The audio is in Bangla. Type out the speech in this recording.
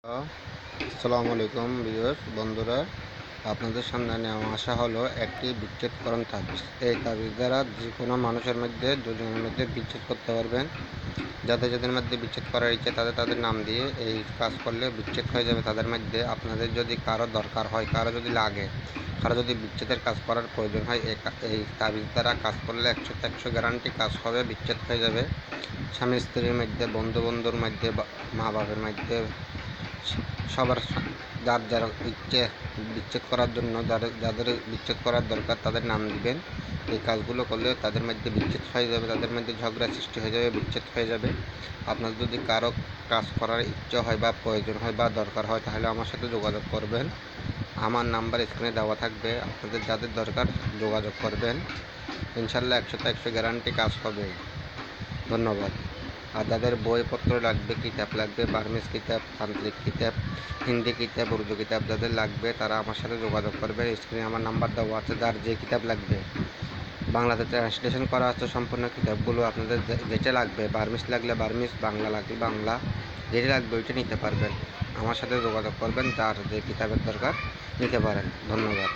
আসসালামু আলাইকুম ভিউয়ার্স বন্ধুরা, আপনাদের সামনে নেওয়া আসা হলো একটি বিচ্ছেদকরণ তাবিজ। এই তাবিজ দ্বারা যে কোনো মানুষের মধ্যে দুজনের মধ্যে বিচ্ছেদ করতে পারবেন। যাদের মধ্যে বিচ্ছেদ করার ইচ্ছে তাদের নাম দিয়ে এই কাজ করলে বিচ্ছেদ হয়ে যাবে তাদের মধ্যে। আপনাদের যদি কারো দরকার হয়, কারো যদি লাগে, কারো যদি বিচ্ছেদের কাজ করার প্রয়োজন হয়, এই তাবিজ দ্বারা কাজ করলে 100% গ্যারান্টি কাজ হবে, বিচ্ছেদ হয়ে যাবে। স্বামী স্ত্রীর মধ্যে, বন্ধুর মধ্যে, মা বাবার মধ্যে, সবার যার ইচ্ছে বিচ্ছেদ করার জন্য যাদের বিচ্ছেদ করার দরকার তাদের নাম দিবেন। এই কাজগুলো করলে তাদের মধ্যে বিচ্ছেদ হয়ে যাবে, তাদের মধ্যে ঝগড়া সৃষ্টি হয়ে যাবে, বিচ্ছেদ হয়ে যাবে। আপনার যদি কারো কাজ করার ইচ্ছে হয় বা প্রয়োজন হয় বা দরকার হয় তাহলে আমার সাথে যোগাযোগ করবেন। আমার নাম্বার স্ক্রিনে দেওয়া থাকবে, আপনাদের যাদের দরকার যোগাযোগ করবেন। ইনশাল্লাহ 100% গ্যারান্টি কাজ হবে। ধন্যবাদ। আর যাদের বইপত্র লাগবে, কিতাব লাগবে, বার্মিজ কিতাব, তান্ত্রিক কিতাব, হিন্দি কিতাব, উর্দু কিতাব যাদের লাগবে তারা আমার সাথে যোগাযোগ করবে। স্ক্রিনে আমার নাম্বার দেওয়া আছে। যার যে কিতাব লাগবে, বাংলাতে ট্রান্সলেশন করা আছে সম্পূর্ণ কিতাবগুলো। আপনাদের যেটা লাগবে, বার্মিজ লাগলে বার্মিজ, বাংলা লাগলে বাংলা, যেটা লাগবে ওইটা নিতে পারবেন। আমার সাথে যোগাযোগ করবেন, যার যে কিতাবের দরকার নিতে পারেন। ধন্যবাদ।